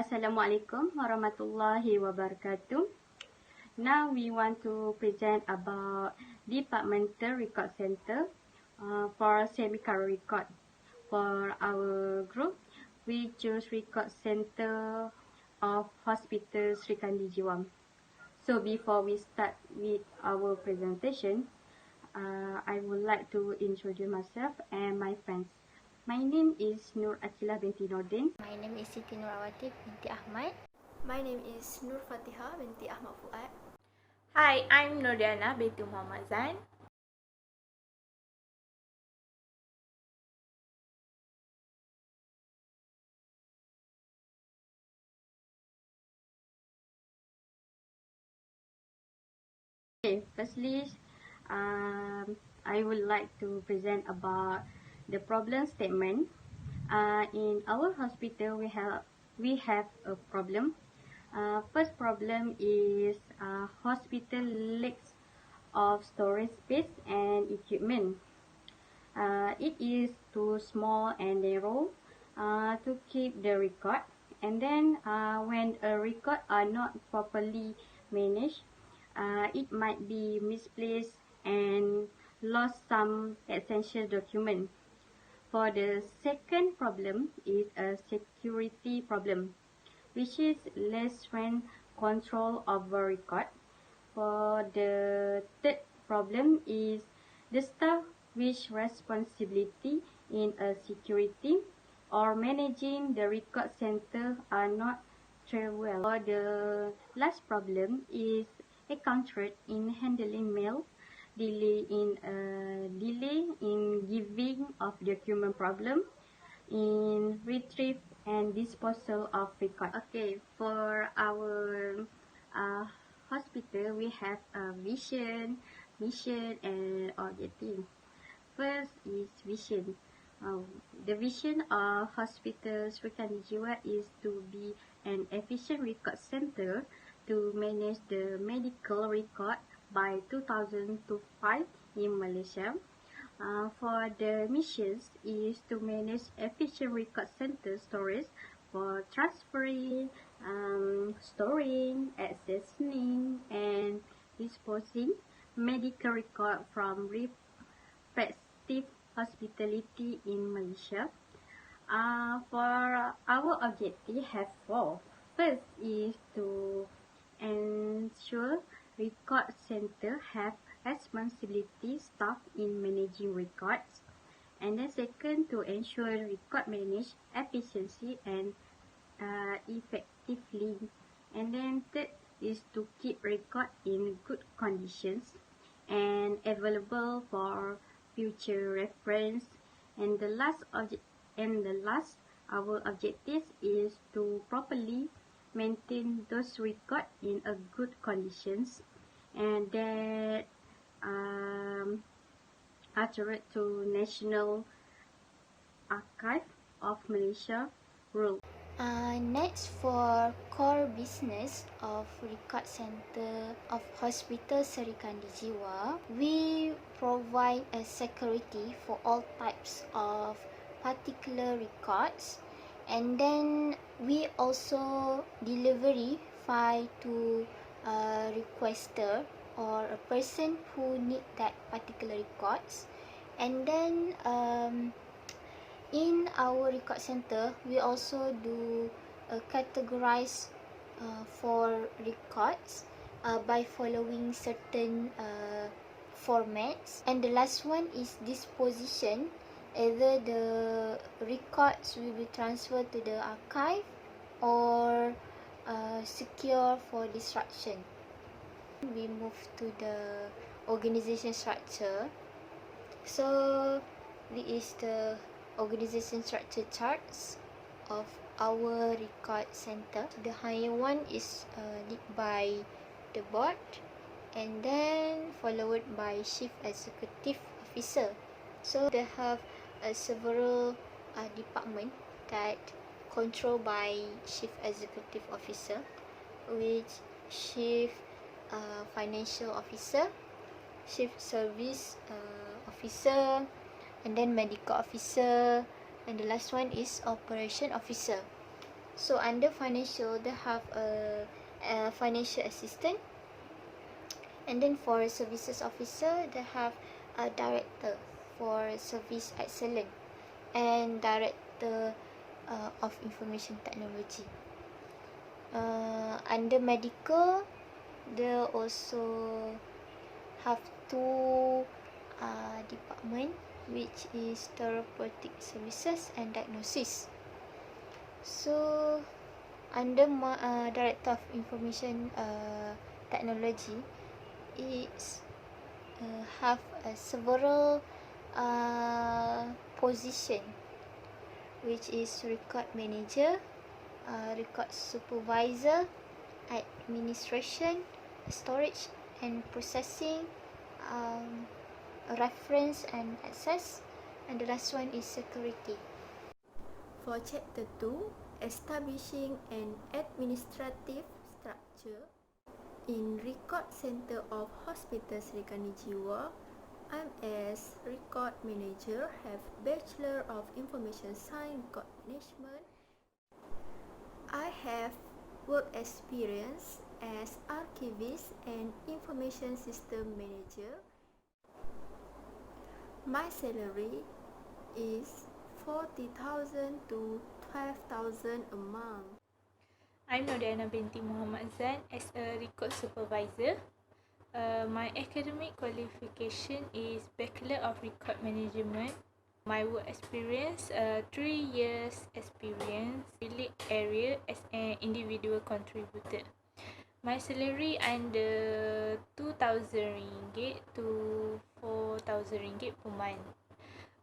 Assalamualaikum warahmatullahi wabarakatuh. Now we want to present about departmental record center for semi-current record. For our group, we choose record center of Hospital Sri Kandi Jiwa. So before we start with our presentation, I would like to introduce myself and my friends. My name is Nur Akilah binti Nordin. My name is Siti Nurawati binti Ahmad. My name is Nur Fatiha binti Ahmad Fuad. Hi, I'm Nurdiana binti Muhammad Zain. Okay, firstly, I would like to present about the problem statement. In our hospital, we have a problem. First problem is hospital lacks of storage space and equipment. It is too small and narrow to keep the record. And then when a record are not properly managed, it might be misplaced and lost some essential document. For the second problem is a security problem, which is less when control over record. For the third problem is the staff which responsibility in a security or managing the record center are not very well. For the last problem is encountered in handling mail, delay in giving of document problem, in retrieve and disposal of record. Okay, for our hospital, we have a vision, mission, and objective. First is vision. The vision of Hospital Sri Kandi Jiwa is to be an efficient record center to manage the medical record by 2025 in Malaysia. For the missions is to manage efficient record center storage for transferring, storing, accessing, and disposing medical record from respective hospitality in Malaysia. For our objective have four. First is to ensure record center have responsibility staff in managing records, and then second, to ensure record manage efficiency and effectively, and then third is to keep record in good conditions and available for future reference, and the last our objective is to properly maintain those record in a good conditions, and that adherent to National Archive of Malaysia rule. Next, for core business of record center of Hospital Sri Kandi Jiwa, we provide a security for all types of particular records, and then we also delivery file to a requester or a person who need that particular records. And then in our record center, we also do categorize for records by following certain formats. And the last one is disposition. Either the records will be transferred to the archive or secure for destruction. We move to the organization structure. So this is the organization structure charts of our record center. The higher one is led by the board, and then followed by chief executive officer. So they have several department that controlled by chief executive officer, which chief financial officer, chief service officer, and then medical officer, and the last one is operation officer. So under financial, they have a financial assistant, and then for services officer, they have a director for service excellence and director of information technology. Under medical, they also have two department, which is therapeutic services and diagnosis. So under director of information technology, it's have several position, which is record manager, record supervisor, administration, storage and processing, reference and access, and the last one is security. For Chapter 2, establishing an administrative structure. In Record Center of Hospital Serikandi Jiwa, I'm as Record Manager, have Bachelor of Information Science Record Management. I have work experience as archivist and information system manager. My salary is 40,000 to 12,000 a month. I'm Nordiana binti Muhammad Zan as a record supervisor. My academic qualification is Bachelor of Record Management. My work experience, 3 years experience relate area as an individual contributor. My salary under 2,000 ringgit to 4,000 ringgit per month.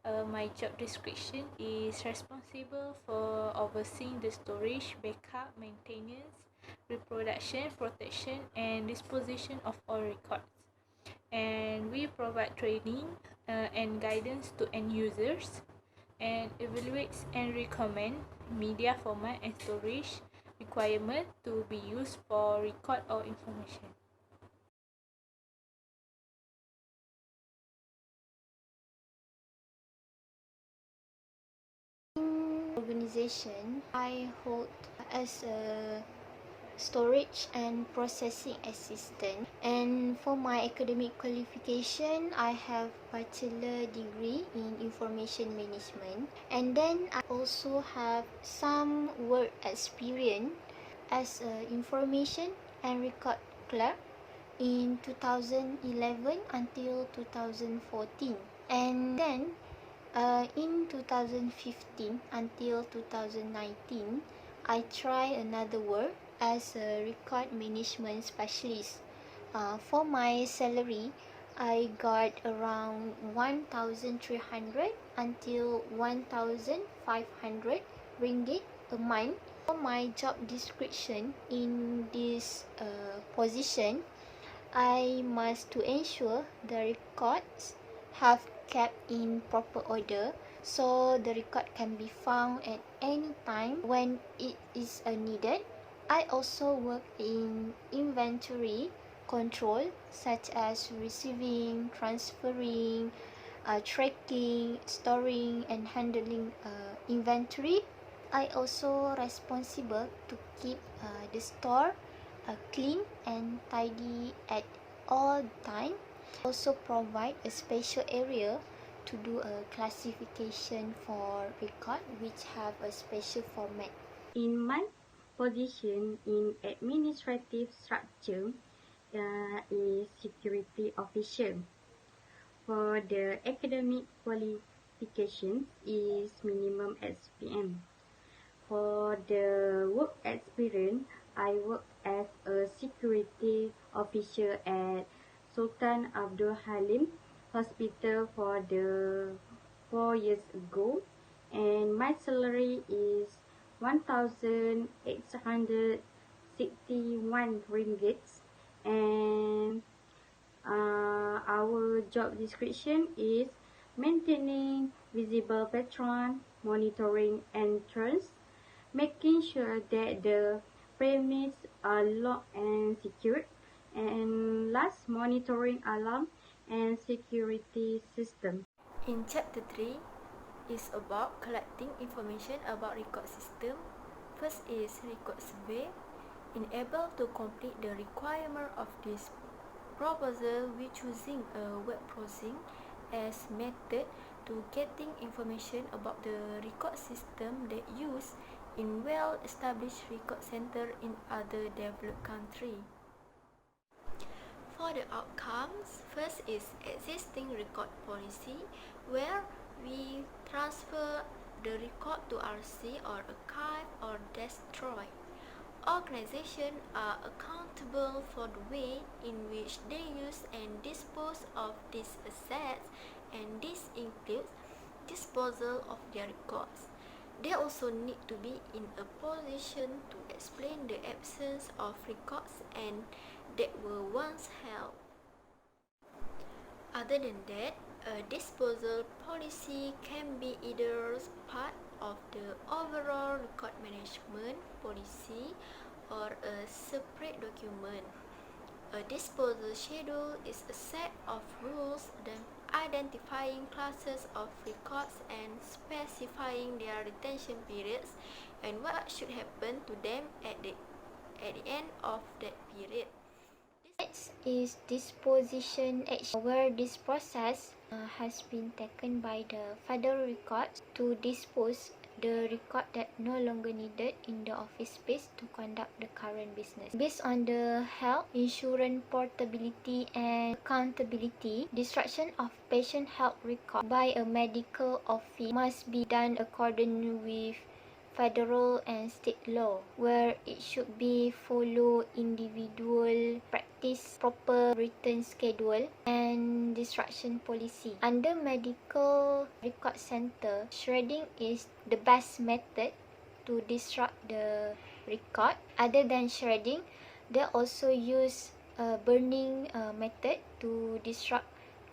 My job description is responsible for overseeing the storage, backup, maintenance, reproduction, protection, and disposition of all records. And we provide training and guidance to end users, and evaluates and recommend media format and storage requirement to be used for record or information. Organization, I hold as a storage and processing assistant, and for my academic qualification, I have bachelor degree in information management, and then I also have some work experience as a information and record clerk in 2011 until 2014, and then in 2015 until 2019, I try another work as a record management specialist. For my salary, I got around 1,300 until 1,500 ringgit a month. For my job description in this position, I must to ensure the records have kept in proper order, so the record can be found at any time when it is needed. I also work in inventory control, such as receiving, transferring, tracking, storing and handling inventory. I also responsible to keep the store clean and tidy at all time. Also provide a special area to do a classification for record which have a special format. In my position in administrative structure is security officer. For the academic qualifications is minimum SPM. For the work experience, I work as a security officer at Sultan Abdul Halim Hospital for the 4 years ago, and my salary is 1,861 ringgit, and our job description is maintaining visible patron, monitoring entrance, making sure that the premise are locked and secured, and last, monitoring alarm and security system. In Chapter 3 is about collecting information about record system. First is record survey. In able to complete the requirement of this proposal, we choosing a web browsing as method to getting information about the record system that used in well-established record center in other developed country. For the outcomes, first is existing record policy, where we transfer the record to RC or archive or destroy. Organizations are accountable for the way in which they use and dispose of these assets, and this includes disposal of their records. They also need to be in a position to explain the absence of records and that were once held. Other than that, a disposal policy can be either part of the overall record management policy or a separate document. A disposal schedule is a set of rules identifying classes of records and specifying their retention periods and what should happen to them at the end of that period. Next is disposition action, where this process has been taken by the federal records to dispose the record that no longer needed in the office space to conduct the current business. Based on the health, insurance portability and accountability, destruction of patient health record by a medical office must be done according with federal and state law, where it should be follow individual practice, proper written schedule and destruction policy. Under medical record center, shredding is the best method to disrupt the record. Other than shredding, they also use a burning method to disrupt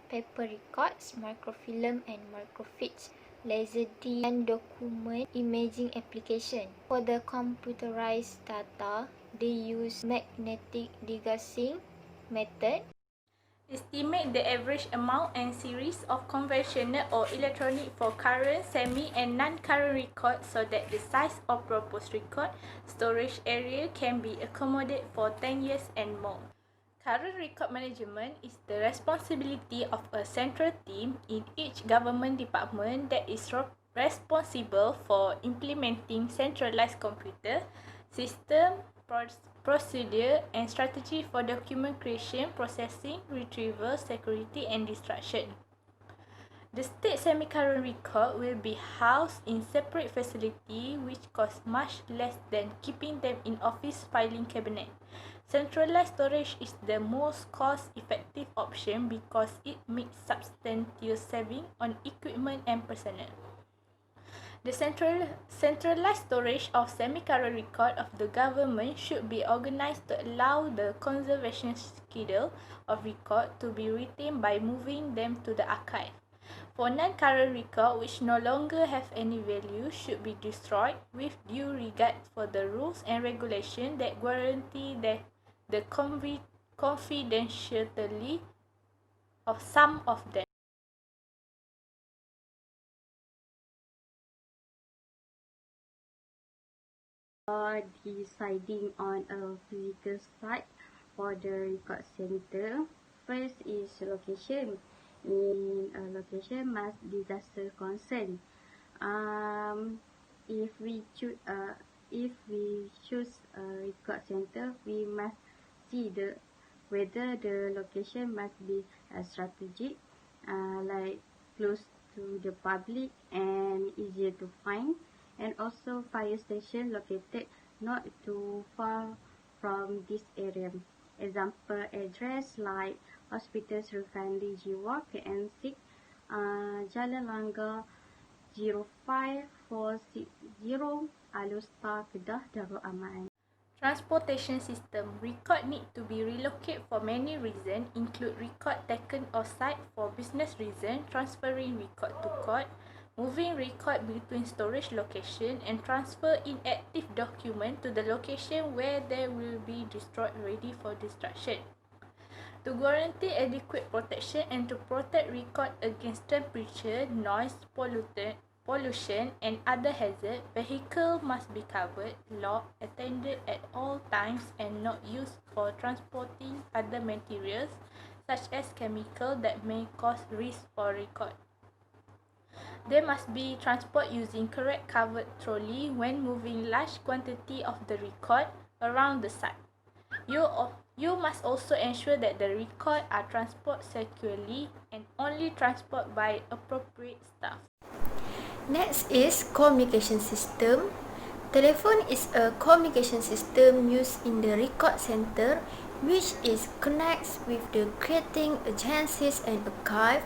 paper records, microfilm and microfiche, laser and document imaging application. For the computerized data, they use magnetic degaussing method. Estimate the average amount and series of conventional or electronic for current, semi and non-current records so that the size of proposed record storage area can be accommodated for 10 years and more. Current record management is the responsibility of a central team in each government department that is responsible for implementing centralized computer system, procedure and strategy for document creation, processing, retrieval, security and destruction. The state semi-current record will be housed in separate facility which cost much less than keeping them in office filing cabinet. Centralized storage is the most cost-effective option because it makes substantial saving on equipment and personnel. The centralized storage of semi-current record of the government should be organized to allow the conservation schedule of record to be retained by moving them to the archive. For non-current record which no longer have any value should be destroyed with due regard for the rules and regulations that guarantee that the confidentiality of some of them. For deciding on a physical site for the record center, first is location. In a location must disaster concern. If we choose a record center, we must see whether the location must be strategic, like close to the public and easier to find, and also fire station located not too far from this area. Example address like Hospital Serikandi Jiwa KN6, Jalan Langgar 05460, Alustar, Kedah, Darul Aman. Transportation system. Record need to be relocated for many reasons, include record taken off-site for business reason, transferring record to court, moving record between storage location, and transfer inactive document to the location where they will be destroyed ready for destruction. To guarantee adequate protection and to protect record against temperature, noise, pollution, and other hazards, vehicle must be covered, locked, attended at all times, and not used for transporting other materials such as chemicals that may cause risk for record. They must be transported using correct covered trolley when moving large quantity of the record around the site. You must also ensure that the record are transported securely and only transported by appropriate staff. Next is communication system. Telephone is a communication system used in the record center which is connects with the creating agencies and archive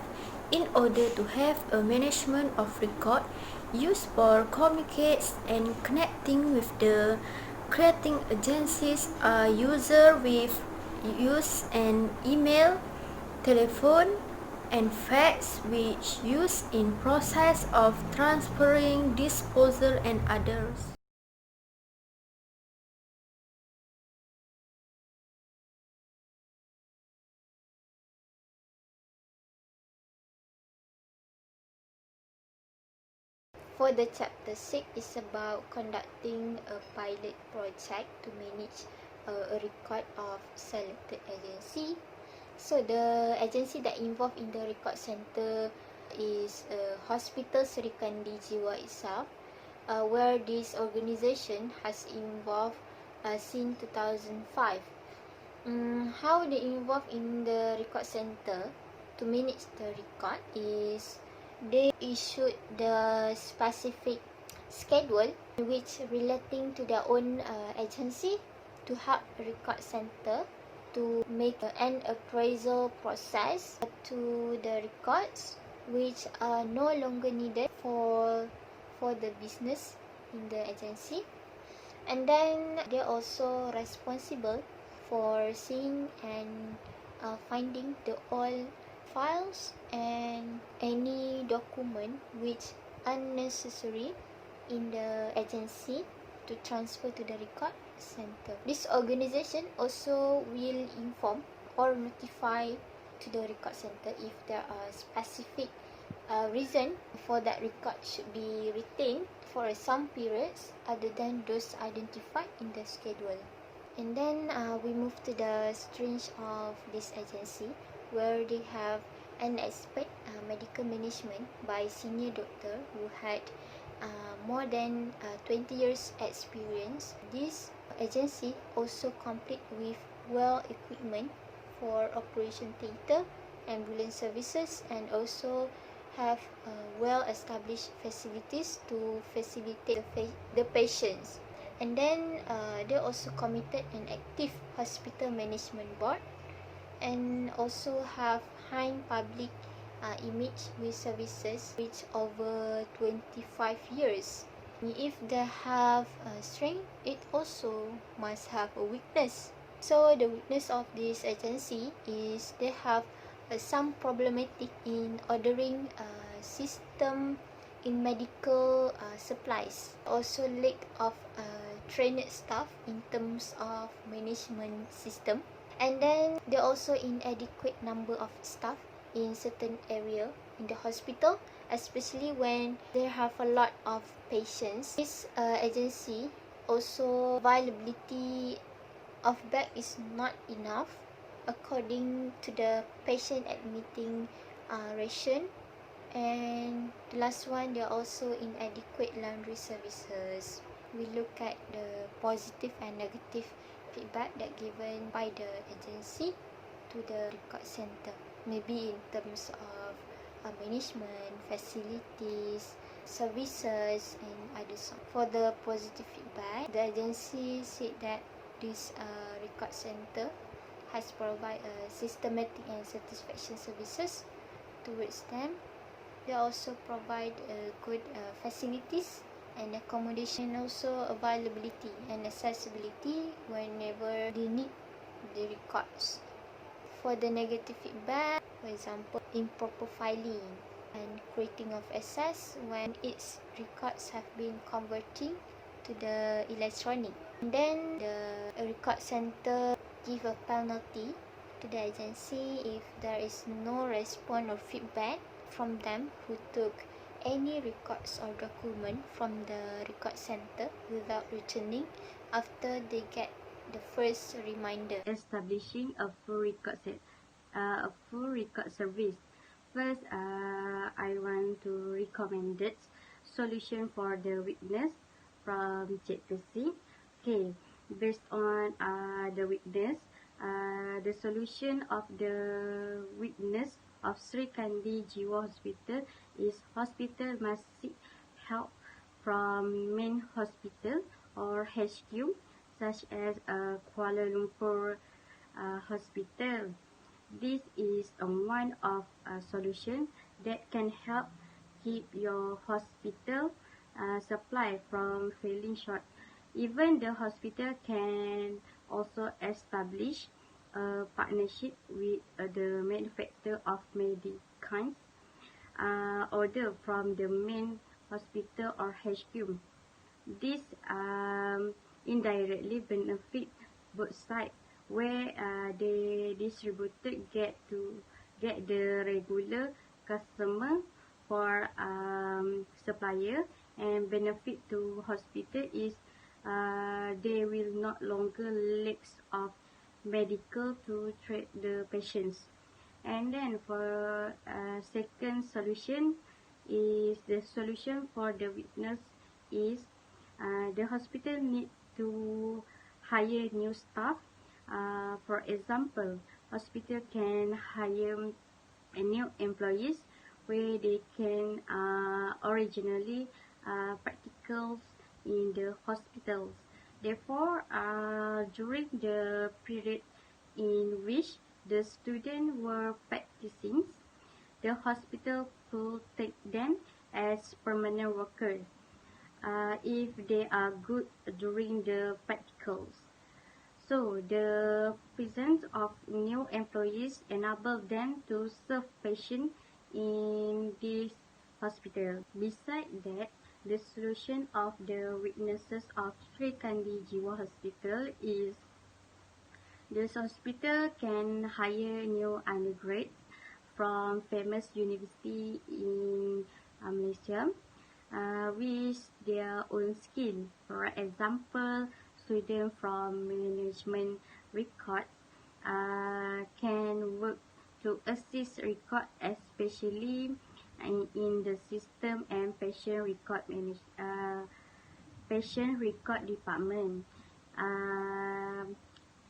in order to have a management of record used for communicates and connecting with the creating agencies are user with use an email, telephone, and fax which used in process of transferring, disposal, and others. For the chapter 6 is about conducting a pilot project to manage a record of selected agency. So the agency that involved in the record center is Hospital Serikandi Jiwa itself, where this organization has involved since 2005. How they involved in the record center to manage the record is they issued the specific schedule which relating to their own agency to help record center to make an appraisal process to the records which are no longer needed for the business in the agency. And then they're also responsible for seeing and finding the all files and any document which unnecessary in the agency to transfer to the record center. This organization also will inform or notify to the record center if there are specific reason for that record should be retained for some periods other than those identified in the schedule. And then we move to the strength of this agency, where they have an expert medical management by senior doctor who had more than 20 years experience. This agency also complete with well equipment for operation theatre, ambulance services, and also have well established facilities to facilitate the patients. And then they also committed an active hospital management board and also have high public image with services which over 25 years. If they have strength, it also must have a weakness. So the weakness of this agency is they have some problematic in ordering system in medical supplies. Also lack of trained staff in terms of management system. And then there also inadequate number of staff in certain area in the hospital, especially when they have a lot of patients. This agency also availability of bed is not enough according to the patient admitting ration. And the last one, there are also inadequate laundry services. We look at the positive and negative feedback that given by the agency to the record center, maybe in terms of management, facilities, services, and others. For the positive feedback, the agency said that this record center has provided systematic and satisfaction services towards them. They also provide good facilities and accommodation, also availability and accessibility whenever they need the records. For the negative feedback, for example, improper filing and creating of access when its records have been converting to the electronic. And then the record center give a penalty to the agency if there is no response or feedback from them who took any records or document from the record center without returning after they get the first reminder. Establishing a full record service. First, I want to recommend it solution for the witness from JTC. Okay, based on the witness, the solution of the witness of Sri Kandi Jiwa Hospital is hospital must seek help from main hospital or HQ such as Kuala Lumpur hospital. This is one of a solution that can help keep your hospital supply from falling short. Even the hospital can also establish a partnership with the manufacturer of medicines order from the main hospital or HQ. This indirectly benefit both sides, where the distributor get the regular customer for supplier, and benefit to hospital is they will not longer lacks of medical to treat the patients. And then for second solution is the solution for the witness is the hospital need to hire new staff. For example, hospital can hire a new employees where they can originally practicals in the hospitals. Therefore, during the period in which the students were practicing, the hospital could take them as permanent workers if they are good during the practicals. So, the presence of new employees enable them to serve patients in this hospital. Besides that, the solution of the witnesses of Sri Kandi Jiwa Hospital is this hospital can hire new undergrads from famous university in Malaysia with their own skill. For example, students from management records can work to assist record, especially in the system and patient record department.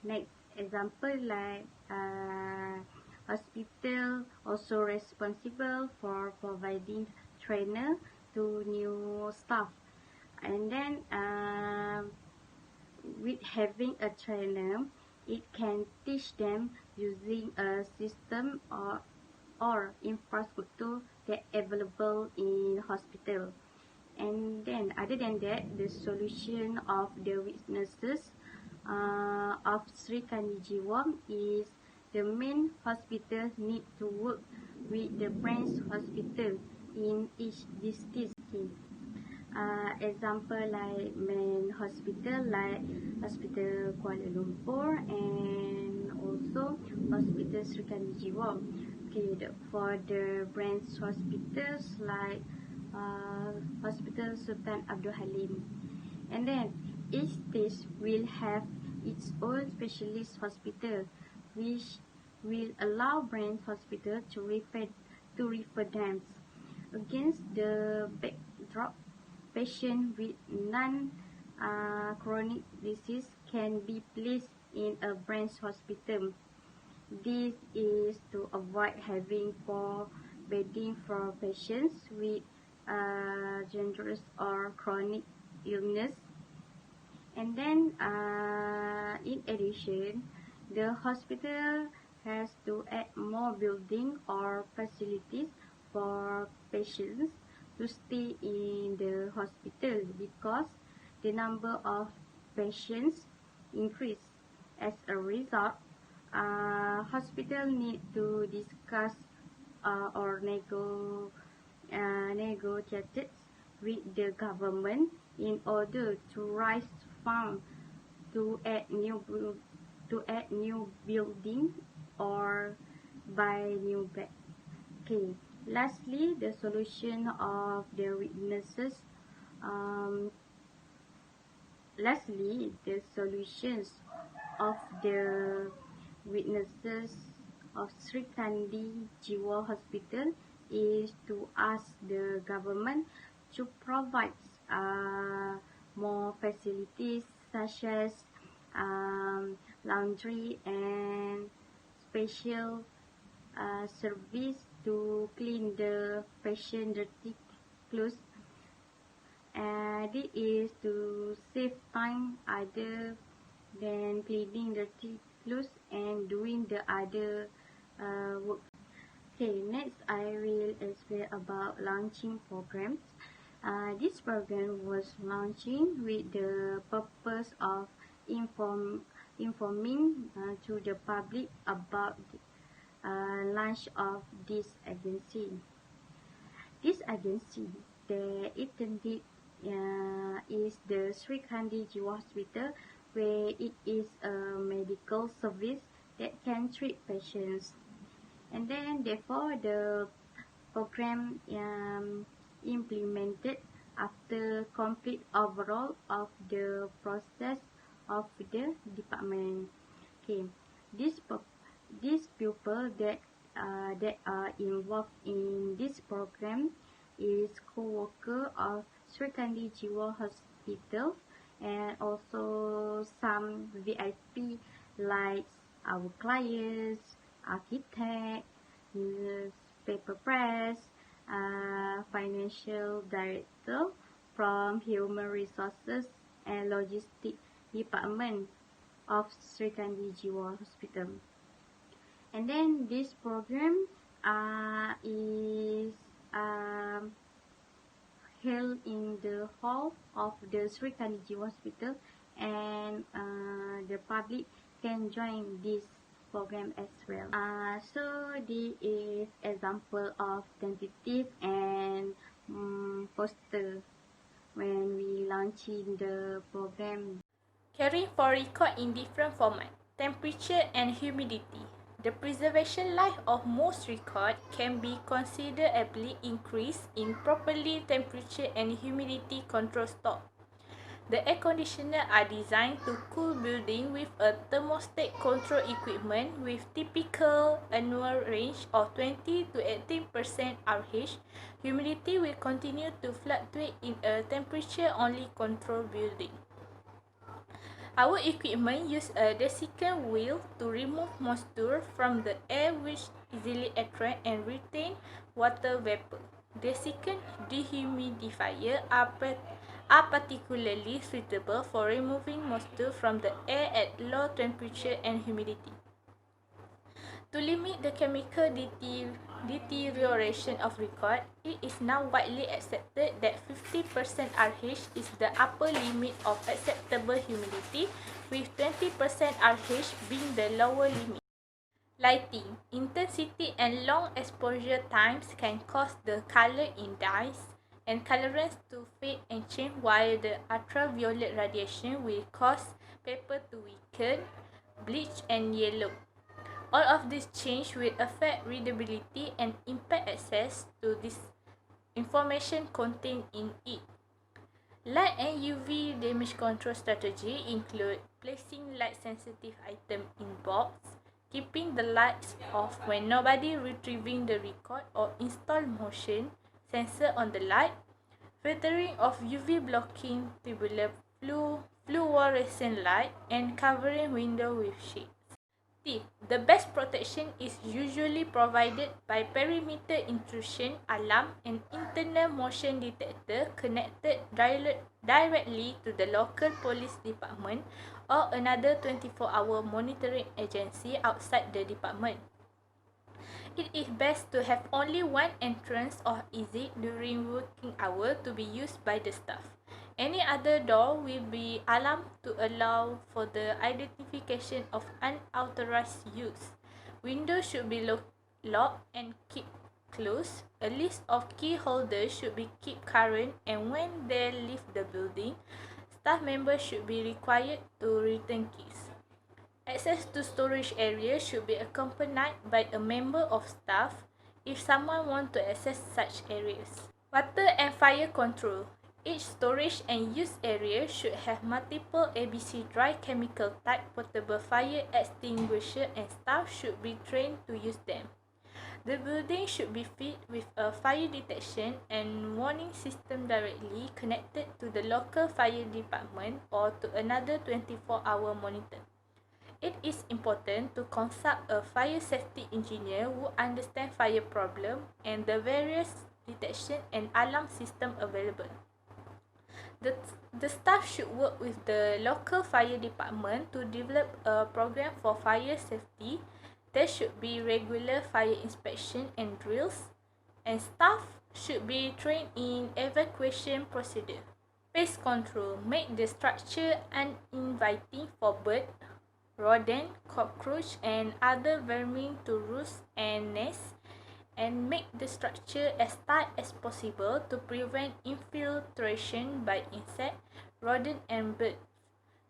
Next example like hospital also responsible for providing trainer to new staff, and then with having a trainer, it can teach them using a system or infrastructure that available in hospital. And then other than that, the solution of the witnesses of Sri Kandi Jiwa is the main hospital need to work with the branch hospital in each district. Example like main hospital like Hospital Kuala Lumpur and also Hospital Sri Kandi Jiwa. Okay, for the branch hospitals like Hospital Sultan Abdul Halim. And then each state will have its own specialist hospital, which will allow branch hospital to refer them. Against the backdrop, patients with non-chronic disease can be placed in a branch hospital. This is to avoid having poor bedding for patients with dangerous or chronic illness. And then in addition, the hospital has to add more building or facilities for patients to stay in the hospital because the number of patients increase. As a result, hospital need to discuss or negotiate with the government in order to raise funds to add new building or buy new beds. Okay, Lastly, the solution of the witnesses. Um, Lastly, the solutions of the witnesses of Sri Kandi Jiwa Hospital is to ask the government to provide more facilities such as laundry and special service to clean the patient dirty clothes. This is to save time other than cleaning dirty clothes and doing the other work. Okay, next I will explain about launching programs. This program was launching with the purpose of informing to the public about the launch of this agency. This agency, the intended is the Sri Kandi Jiwa Hospital, where it is a medical service that can treat patients. And then, therefore, the program implemented after complete overall of the process of the department. Okay, this these pupils that are involved in this program is co-worker of Sri Kandi Jiwa Hospital and also some VIP like our clients, architect, newspaper press, financial director from human resources and logistics department of Sri Kandi Jiwa Hospital. And then this program is held in the hall of the Sri Kandi Jiwa Hospital, and the public can join this program as well. So this is example of tentative and poster when we launching the program. Caring for record in different format, temperature and humidity. The preservation life of most record can be considerably increased in properly temperature and humidity control stock. The air conditioner are designed to cool building with a thermostat control equipment with typical annual range of 20 to 18% RH. Humidity will continue to fluctuate in a temperature-only control building. Our equipment use a desiccant wheel to remove moisture from the air which easily attract and retain water vapor. Desiccant dehumidifiers are particularly suitable for removing moisture from the air at low temperature and humidity. To limit the chemical deterioration of record, it is now widely accepted that 50% RH is the upper limit of acceptable humidity, with 20% RH being the lower limit. Lighting, intensity and long exposure times can cause the color in dyes and colorants to fade and change, while the ultraviolet radiation will cause paper to weaken, bleach and yellow. All of these change will affect readability and impact access to this information contained in it. Light and UV damage control strategy include placing light sensitive item in box, keeping the lights off when nobody retrieving the record, or install motion sensor on the light, filtering of UV blocking tubular fluorescent light, and covering window with shade. Tip: the best protection is usually provided by perimeter intrusion alarm and internal motion detector connected directly to the local police department or another 24-hour monitoring agency outside the department. It is best to have only one entrance or exit during working hour to be used by the staff. Any other door will be alarmed to allow for the identification of unauthorized use. Windows should be locked and kept closed. A list of key holders should be kept current, and when they leave the building, staff members should be required to return keys. Access to storage area should be accompanied by a member of staff if someone wants to access such areas. Water and fire control. Each storage and use area should have multiple ABC dry chemical type portable fire extinguisher and staff should be trained to use them. The building should be fitted with a fire detection and warning system directly connected to the local fire department or to another 24-hour monitor. It is important to consult a fire safety engineer who understands fire problem and the various detection and alarm system available. The staff should work with the local fire department to develop a program for fire safety. There should be regular fire inspection and drills, and staff should be trained in evacuation procedure. Pest control. Make the structure uninviting for bird, rodent, cockroach, and other vermin to roost and nest, and make the structure as tight as possible to prevent infiltration by insect, rodent, and bird.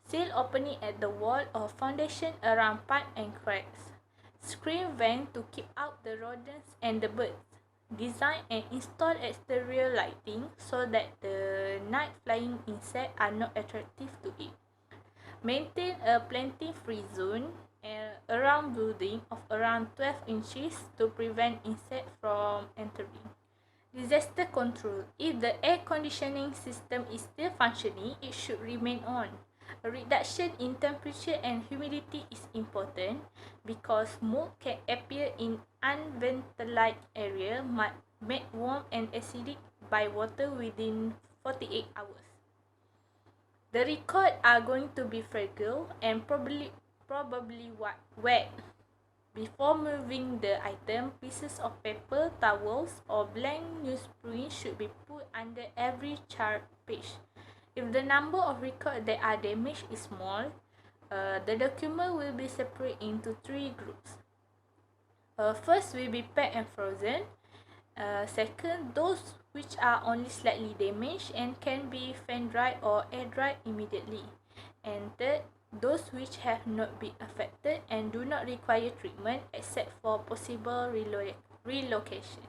Seal opening at the wall or foundation around pipe and cracks. Screen vent to keep out the rodents and the birds. Design and install exterior lighting so that the night flying insects are not attractive to it. Maintain a planting-free zone around building of around 12 inches to prevent insects from entering. Disaster control. If the air conditioning system is still functioning, it should remain on. A reduction in temperature and humidity is important because mold can appear in unventilated area made warm and acidic by water within 48 hours. The record are going to be fragile and probably wet. Before moving the item, pieces of paper, towels, or blank newsprint should be put under every chart page. If the number of records that are damaged is small, the document will be separated into 3 groups. First will be packed and frozen. Second, those which are only slightly damaged and can be fan dried or air dried immediately. And third, those which have not been affected and do not require treatment except for possible relocation.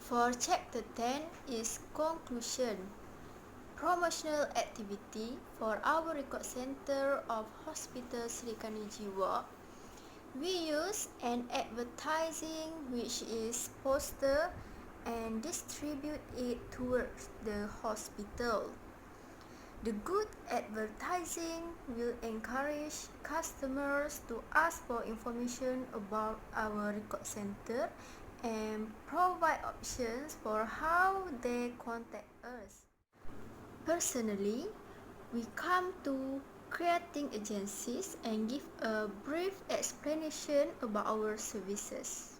For Chapter 10 is conclusion. Promotional activity for our record center of Hospital Serikandi Jiwa. We use an advertising which is poster and distribute it towards the hospital. The good advertising will encourage customers to ask for information about our record center and provide options for how they contact us. Personally, we come to creating agencies and give a brief explanation about our services.